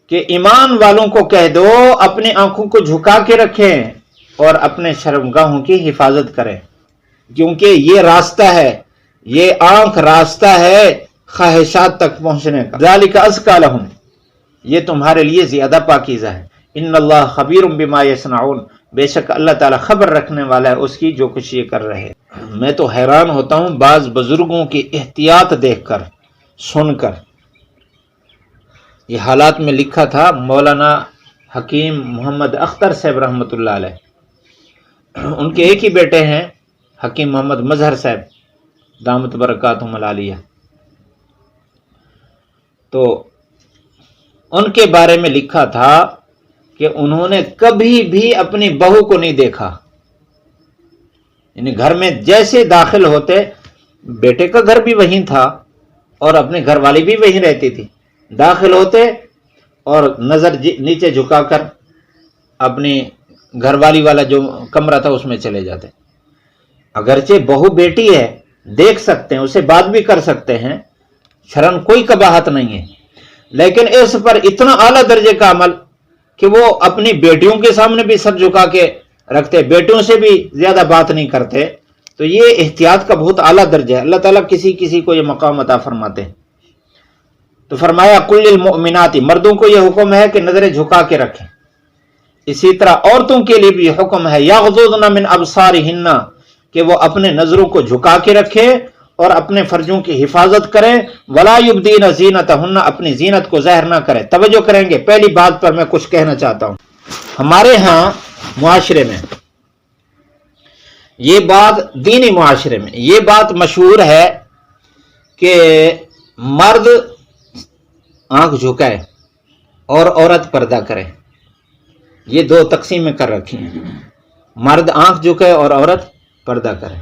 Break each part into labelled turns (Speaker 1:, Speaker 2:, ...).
Speaker 1: کہ ایمان والوں کو کہہ دو اپنی آنکھوں کو جھکا کے رکھیں اور اپنے شرمگاہوں کی حفاظت کریں، کیونکہ یہ راستہ ہے، یہ آنکھ راستہ ہے خواہشات تک پہنچنے کا۔ ذالک ازکی لہم، یہ تمہارے لیے زیادہ پاکیزہ ہے۔ ان اللہ خبیر بما یصنعون، بے شک اللہ تعالیٰ خبر رکھنے والا ہے اس کی جو کچھ یہ کر رہے ہیں۔ میں تو حیران ہوتا ہوں بعض بزرگوں کی احتیاط دیکھ کر، سن کر۔ یہ حالات میں لکھا تھا مولانا حکیم محمد اختر صاحب رحمۃ اللہ علیہ، ان کے ایک ہی بیٹے ہیں حکیم محمد مظہر صاحب دامت برکاتہم العالیہ، تو ان کے بارے میں لکھا تھا کہ انہوں نے کبھی بھی اپنی بہو کو نہیں دیکھا، یعنی گھر میں جیسے داخل ہوتے، بیٹے کا گھر بھی وہیں تھا اور اپنے گھر والی بھی وہیں رہتی تھی، داخل ہوتے اور نظر نیچے جھکا کر اپنی گھر والی والا جو کمرہ تھا اس میں چلے جاتے۔ اگرچہ بہو بیٹی ہے، دیکھ سکتے ہیں، اسے بات بھی کر سکتے ہیں، شرن کوئی قباحت نہیں ہے، لیکن اس پر اتنا اعلیٰ درجے کا عمل کہ وہ اپنی بیٹیوں کے سامنے بھی سر جھکا کے رکھتے، بیٹیوں سے بھی زیادہ بات نہیں کرتے، تو یہ احتیاط کا بہت اعلیٰ درجہ ہے۔ اللہ تعالیٰ کسی کسی کو یہ مقام عطا فرماتے ہیں۔ تو فرمایا کل للمؤمنات، مردوں کو یہ حکم ہے کہ نظریں جھکا کے رکھیں، اسی طرح عورتوں کے لیے بھی حکم ہے یغضضن من ابصارہن، کہ وہ اپنے نظروں کو جھکا کے رکھیں اور اپنے فرجوں کی حفاظت کریں، ولا یبدین زینتہن، اپنی زینت کو ظاہر نہ کریں۔ توجہ کریں گے، پہلی بات پر میں کچھ کہنا چاہتا ہوں۔ ہمارے ہاں معاشرے میں یہ بات، دینی معاشرے میں یہ بات مشہور ہے کہ مرد آنکھ جھکائے اور عورت پردہ کرے، یہ دو تقسیمیں کر رکھی ہیں، مرد آنکھ جھکائے اور عورت پردہ کرے۔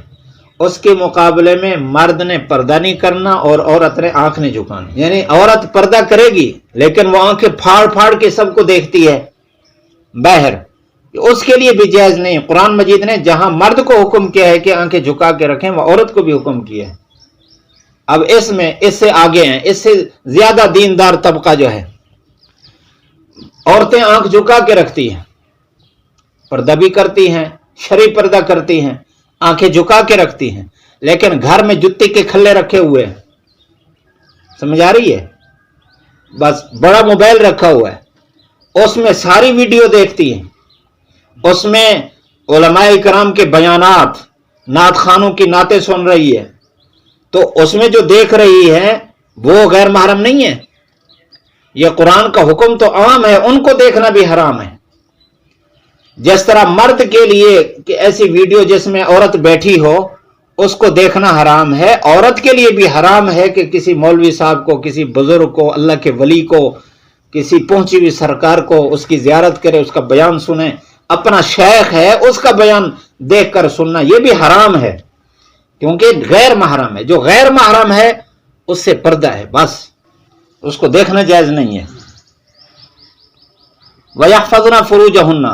Speaker 1: اس کے مقابلے میں مرد نے پردہ نہیں کرنا اور عورت نے آنکھ نہیں جھکانا، یعنی عورت پردہ کرے گی لیکن وہ آنکھیں پھاڑ پھاڑ کے سب کو دیکھتی ہے باہر، اس کے لیے بھی جائز نہیں۔ قرآن مجید نے جہاں مرد کو حکم کیا ہے کہ آنکھیں جھکا کے رکھیں، وہ عورت کو بھی حکم کیا ہے۔ اب اس میں اس سے آگے ہیں، اس سے زیادہ دیندار طبقہ جو ہے، عورتیں آنکھ جھکا کے رکھتی ہیں، پردہ بھی کرتی ہیں، شرعی پردہ کرتی ہیں، آنکھیں جھکا کے رکھتی ہیں، لیکن گھر میں جتی کے کھلے رکھے ہوئے ہیں، سمجھ آ رہی ہے؟ بس بڑا موبائل رکھا ہوا ہے، اس میں ساری ویڈیو دیکھتی ہیں، اس میں علماء کرام کے بیانات، نعت خوانوں کی نعتیں سن رہی ہے، تو اس میں جو دیکھ رہی ہے وہ غیر محرم نہیں ہے۔ یہ قرآن کا حکم تو عام ہے، ان کو دیکھنا بھی حرام ہے۔ جس طرح مرد کے لیے کہ ایسی ویڈیو جس میں عورت بیٹھی ہو اس کو دیکھنا حرام ہے، عورت کے لیے بھی حرام ہے کہ کسی مولوی صاحب کو، کسی بزرگ کو، اللہ کے ولی کو، کسی پہنچی ہوئی سرکار کو اس کی زیارت کرے، اس کا بیان سنے، اپنا شیخ ہے اس کا بیان دیکھ کر سننا، یہ بھی حرام ہے، کیونکہ غیر محرم ہے۔ جو غیر محرم ہے اس سے پردہ ہے، بس اس کو دیکھنا جائز نہیں ہے۔ وَيَحْفَظْنَ فُرُوجَهُنَّ،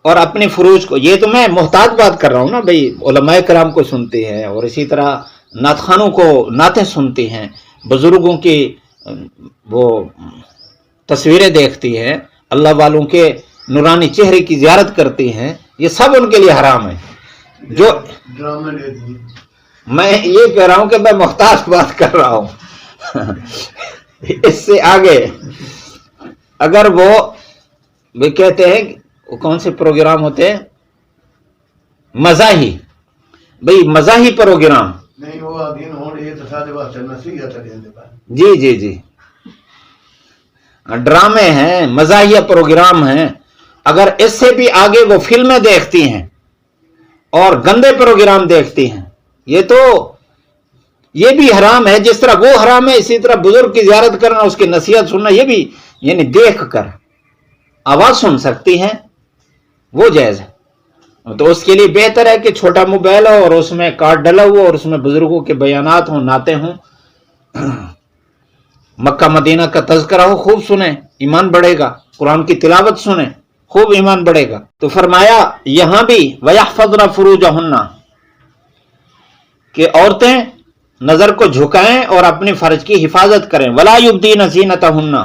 Speaker 1: اور اپنی فروج کو، یہ تو میں محتاط بات کر رہا ہوں نا بھائی، علماء کرام کو سنتی ہے اور اسی طرح نعت خوانوں کو نعتیں سنتی ہیں، بزرگوں کی وہ تصویریں دیکھتی ہیں، اللہ والوں کے نورانی چہرے کی زیارت کرتی ہیں، یہ سب ان کے لیے حرام ہے۔ جو میں یہ کہہ رہا ہوں کہ میں محتاط بات کر رہا ہوں۔ اس سے آگے اگر وہ کہتے ہیں وہ کون سے پروگرام ہوتے ہیں، مزاحی، بھئی مزاحی پروگرام، جی ڈرامے ہیں، مزاحیہ پروگرام ہیں، اگر اس سے بھی آگے وہ فلمیں دیکھتی ہیں اور گندے پروگرام دیکھتی ہیں، یہ بھی حرام ہے۔ جس طرح وہ حرام ہے اسی طرح بزرگ کی زیارت کرنا، اس کی نصیحت سننا، یہ بھی یعنی دیکھ کر آواز سن سکتی ہیں، وہ جائز ہے۔ تو اس کے لیے بہتر ہے کہ چھوٹا موبائل ہو اور اس میں کارڈ ڈلا ہوا اور اس میں بزرگوں کے بیانات ہوں، نعتیں ہوں، مکہ مدینہ کا تذکرہ ہو، خوب سنیں، ایمان بڑھے گا، قرآن کی تلاوت سنیں، خوب ایمان بڑھے گا۔ تو فرمایا یہاں بھی وَيَحْفَظْنَ فُرُوجَهُنَّ، کہ عورتیں نظر کو جھکائیں اور اپنے فرج کی حفاظت کریں، وَلَا يُبْدِينَ زِينَتَهُنَّ،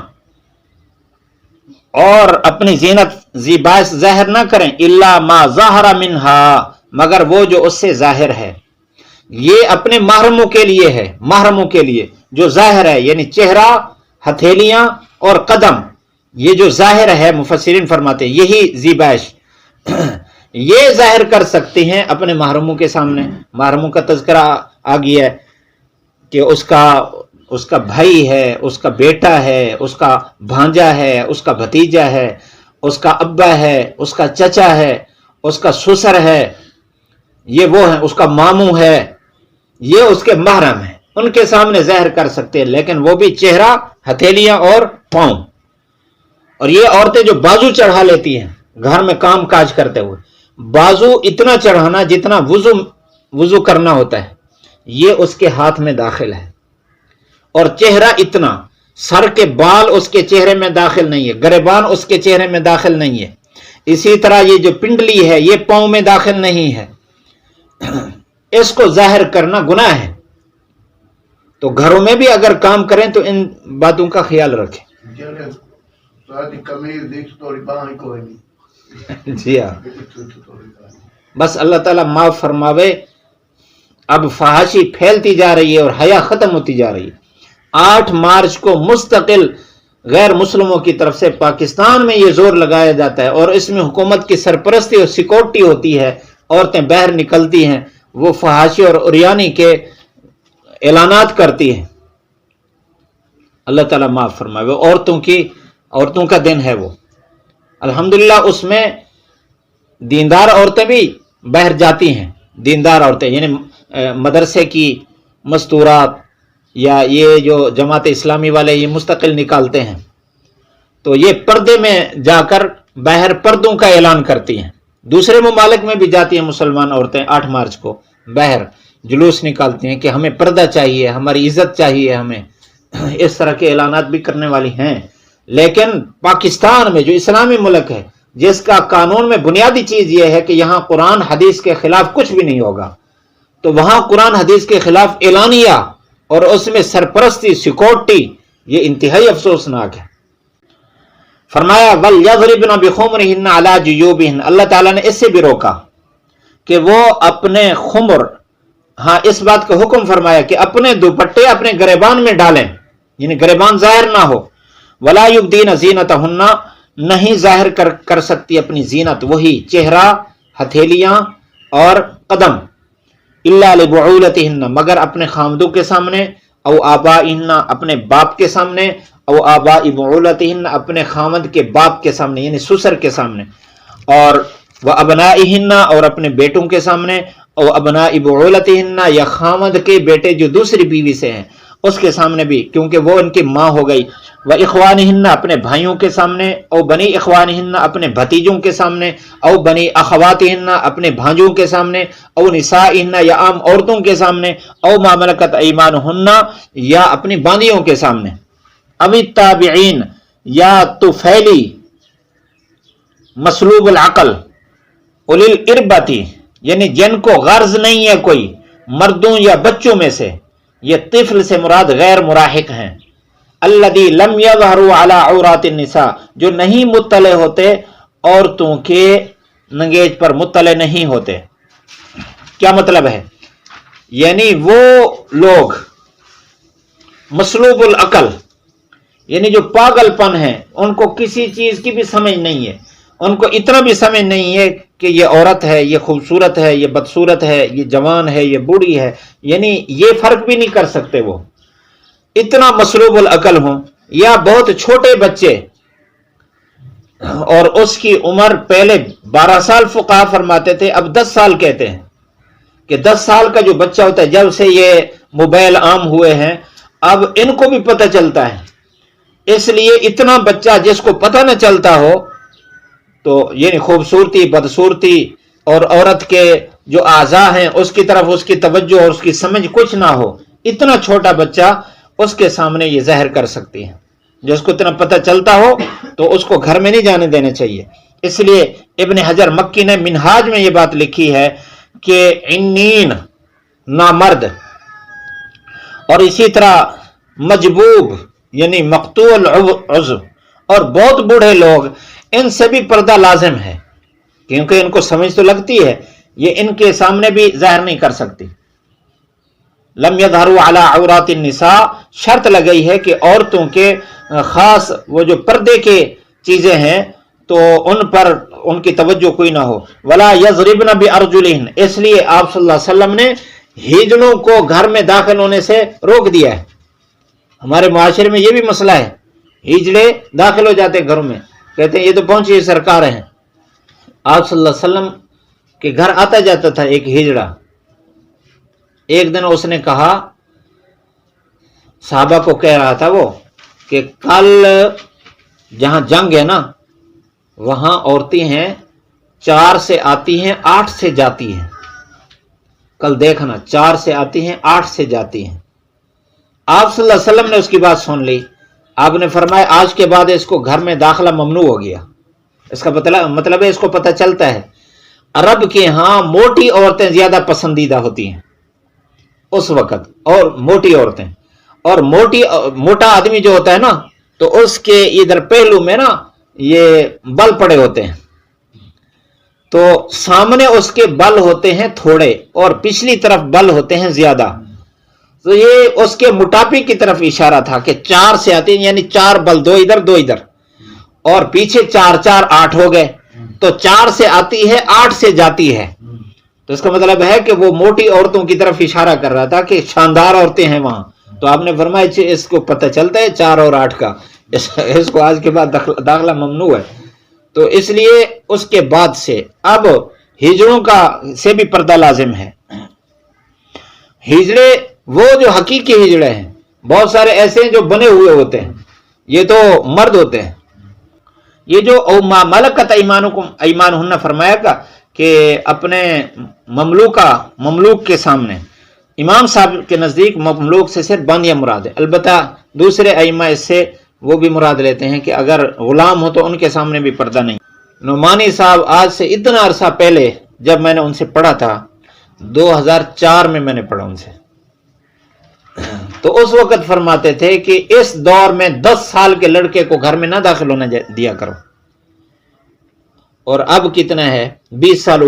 Speaker 1: اور اپنی زینت زیبائش ظاہر نہ کریں، الا ما ظاہر منہا، مگر وہ جو اس سے ظاہر ہے. یہ اپنے محرموں کے لیے ہے، محرموں کے لیے جو ظاہر ہے، یعنی چہرہ، ہتھیلیاں اور قدم، یہ جو ظاہر ہے مفسرین فرماتے ہیں یہی زیبائش یہ ظاہر کر سکتے ہیں اپنے محرموں کے سامنے. محرموں کا تذکرہ آ گیا ہے کہ اس کا بھائی ہے، اس کا بیٹا ہے، اس کا بھانجا ہے، اس کا بھتیجا ہے، اس کا ابا ہے، اس کا چچا ہے، اس کا سسر ہے، یہ وہ ہے، اس کا ماموں ہے، یہ اس کے محرم ہیں، ان کے سامنے ظاہر کر سکتے ہیں، لیکن وہ بھی چہرہ، ہتھیلیاں اور پاؤں. اور یہ عورتیں جو بازو چڑھا لیتی ہیں گھر میں کام کاج کرتے ہوئے، بازو اتنا چڑھانا جتنا وضو کرنا ہوتا ہے، یہ اس کے ہاتھ میں داخل ہے. اور چہرہ اتنا، سر کے بال اس کے چہرے میں داخل نہیں ہے، گریبان اس کے چہرے میں داخل نہیں ہے. اسی طرح یہ جو پنڈلی ہے یہ پاؤں میں داخل نہیں ہے. اس کو ظاہر کرنا گناہ ہے. تو گھروں میں بھی اگر کام کریں تو ان باتوں کا خیال رکھیں. جی ہاں، بس اللہ تعالیٰ معاف فرماوے. اب فحاشی پھیلتی جا رہی ہے اور حیا ختم ہوتی جا رہی ہے. 8 مارچ کو مستقل غیر مسلموں کی طرف سے پاکستان میں یہ زور لگایا جاتا ہے، اور اس میں حکومت کی سرپرستی اور سیکورٹی ہوتی ہے، عورتیں باہر نکلتی ہیں، وہ فحاشی اور عریانی کے اعلانات کرتی ہیں. اللہ تعالیٰ معاف فرمائے. وہ عورتوں کا دن ہے. وہ الحمدللہ اس میں دیندار عورتیں بھی باہر جاتی ہیں. دیندار عورتیں یعنی مدرسے کی مستورات یا یہ جو جماعت اسلامی والے یہ مستقل نکالتے ہیں، تو یہ پردے میں جا کر باہر پردوں کا اعلان کرتی ہیں. دوسرے ممالک میں بھی جاتی ہیں مسلمان عورتیں 8 مارچ کو باہر جلوس نکالتی ہیں کہ ہمیں پردہ چاہیے، ہماری عزت چاہیے ہمیں. اس طرح کے اعلانات بھی کرنے والی ہیں. لیکن پاکستان میں جو اسلامی ملک ہے، جس کا قانون میں بنیادی چیز یہ ہے کہ یہاں قرآن حدیث کے خلاف کچھ بھی نہیں ہوگا، تو وہاں قرآن حدیث کے خلاف اعلانیہ اور اس میں سرپرستی، سیکورٹی، یہ انتہائی افسوسناک ہے. فرمایا وَلْيَضْرِبْنَ بِخُمُرِهِنَّ عَلَى جُيُوبِهِنَّ، اللہ تعالیٰ نے اس سے بھی روکا کہ وہ اپنے خمر، ہاں اس بات کا حکم فرمایا کہ اپنے دوپٹے اپنے گریبان میں ڈالیں، یعنی گریبان ظاہر نہ ہو. وَلَا يُبْدِينَ زِينَتَهُنَّ، نہیں ظاہر کر سکتی اپنی زینت، وہی چہرہ، ہتھیلیاں اور قدم. إِلَّا لِبُعُولَتِهِنَّ، مگر اپنے خامدوں کے سامنے، او آبائهن، اپنے باپ کے سامنے، او آباء بعولتهن، اپنے خامد کے باپ کے سامنے یعنی سسر کے سامنے، اور وابنائهن، اور اپنے بیٹوں کے سامنے، او ابناء بعولتهن، یا خامد کے بیٹے جو دوسری بیوی سے ہیں اس کے سامنے بھی، کیونکہ وہ ان کی ماں ہو گئی. وإخوانهن، اپنے بھائیوں کے سامنے، او بنی اخوانهن، اپنے بھتیجوں کے سامنے، او بنی اخواتهن، اپنے بھانجوں کے سامنے، او نسائهن، یا عام عورتوں کے سامنے، او ما ملکت ایمانهن، یا اپنی باندیوں کے سامنے. اب التابعین، یا طفیلی مسلوب العقل، اولی الاربتی، یعنی جن کو غرض نہیں ہے کوئی، مردوں یا بچوں میں سے. یہ طفل سے مراد غیر مراہق ہیں. الذی لم یظہروا علی عورات النساء، جو نہیں مطلع ہوتے عورتوں کے ننگیج پر، مطلع نہیں ہوتے. کیا مطلب ہے؟ یعنی وہ لوگ مسلوب العقل، یعنی جو پاگل پن ہے، ان کو کسی چیز کی بھی سمجھ نہیں ہے. ان کو اتنا بھی سمجھ نہیں ہے کہ یہ عورت ہے، یہ خوبصورت ہے، یہ بدصورت ہے، یہ جوان ہے، یہ بوڑھی ہے، یعنی یہ فرق بھی نہیں کر سکتے. وہ اتنا مسلوب العقل ہوں. یا بہت چھوٹے بچے، اور اس کی عمر پہلے 12 سال فقہا فرماتے تھے، اب 10 سال کہتے ہیں کہ 10 سال کا جو بچہ ہوتا ہے، جب سے یہ موبائل عام ہوئے ہیں اب ان کو بھی پتہ چلتا ہے. اس لیے اتنا بچہ جس کو پتہ نہ چلتا ہو، تو یعنی خوبصورتی، بدصورتی اور عورت کے جو اعضاء ہیں اس کی طرف اس کی توجہ اور اس کی سمجھ کچھ نہ ہو، اتنا چھوٹا بچہ اس کے سامنے یہ ظاہر کر سکتی ہے. جس کو اتنا پتہ چلتا ہو تو اس کو گھر میں نہیں جانے دینا چاہیے. اس لیے ابن حجر مکی نے منہاج میں یہ بات لکھی ہے کہ عنین نامرد، اور اسی طرح مجبوب یعنی مقطوع العضو، اور بہت بوڑھے لوگ، ان سے بھی پردہ لازم ہے، کیونکہ ان کو سمجھ تو لگتی ہے یہ ان کے سامنے بھی ظاہر نہیں کر سکتی۔ لم یظہروا علی عورات النساء، شرط لگئی ہے کہ عورتوں کے خاص وہ جو پردے کے چیزیں ہیں تو ان پر ان کی توجہ کوئی نہ ہو۔ ولا یضربن بارجلہن، اس لیے آپ صلی اللہ علیہ وسلم نے ہجڑوں کو گھر میں داخل ہونے سے روک دیا ہے۔ ہمارے معاشرے میں یہ بھی مسئلہ ہے، ہجڑے داخل ہو جاتے گھروں میں، کہتے ہیں یہ تو پہنچی سرکار ہیں۔ آپ صلی اللہ علیہ وسلم کے گھر آتا جاتا تھا ایک ہجڑا، ایک دن اس نے کہا، صحابہ کو کہہ رہا تھا وہ کہ کل جہاں جنگ ہے نا وہاں عورتیں ہیں 4 سے آتی ہیں 8 سے جاتی ہیں، کل دیکھنا 4 سے آتی ہیں 8 سے جاتی ہیں۔ آپ صلی اللہ علیہ وسلم نے اس کی بات سن لی، آپ نے فرمایا آج کے بعد اس کو گھر میں داخلہ ممنوع ہو گیا۔ اس کا مطلب ہے اس کو پتہ چلتا ہے عرب کے ہاں موٹی عورتیں زیادہ پسندیدہ ہوتی ہیں اس وقت، اور موٹی عورتیں، اور موٹا آدمی جو ہوتا ہے نا تو اس کے ادھر پہلو میں نا یہ بل پڑے ہوتے ہیں، تو سامنے اس کے بل ہوتے ہیں تھوڑے اور پچھلی طرف بل ہوتے ہیں زیادہ، تو یہ اس کے موٹاپے کی طرف اشارہ تھا کہ 4 سے آتے ہیں، یعنی 4 بل، 2 ادھر 2 ادھر، اور پیچھے 4 4 8 ہو گئے، تو 4 سے آتی ہے 8 سے جاتی ہے، تو اس کا مطلب ہے کہ وہ موٹی عورتوں کی طرف اشارہ کر رہا تھا کہ شاندار عورتیں ہیں وہاں۔ تو آپ نے فرمایا اس کو پتہ چلتا ہے 4 اور 8 کا، اس کو آج کے بعد داخلہ ممنوع ہے۔ تو اس لیے اس کے بعد سے اب ہجڑوں کا سے بھی پردہ لازم ہے۔ ہجڑے وہ جو حقیقی ہجڑے ہیں، بہت سارے ایسے ہیں جو بنے ہوئے ہوتے ہیں، یہ تو مرد ہوتے ہیں۔ یہ جو ملکت ایمانہن فرمایا گا کہ اپنے مملوک کے سامنے، امام صاحب کے نزدیک مملوک سے صرف باندیاں مراد ہے، البتہ دوسرے ائمہ اس سے وہ بھی مراد لیتے ہیں کہ اگر غلام ہو تو ان کے سامنے بھی پردہ نہیں۔ نعمانی صاحب آج سے اتنا عرصہ پہلے جب میں نے ان سے پڑھا تھا، 2004 میں نے پڑھا ان سے، تو اس وقت فرماتے تھے کہ اس دور میں 10 سال کے لڑکے کو گھر میں نہ داخل ہونے دیا کرو، اور اب کتنا ہے 20 سال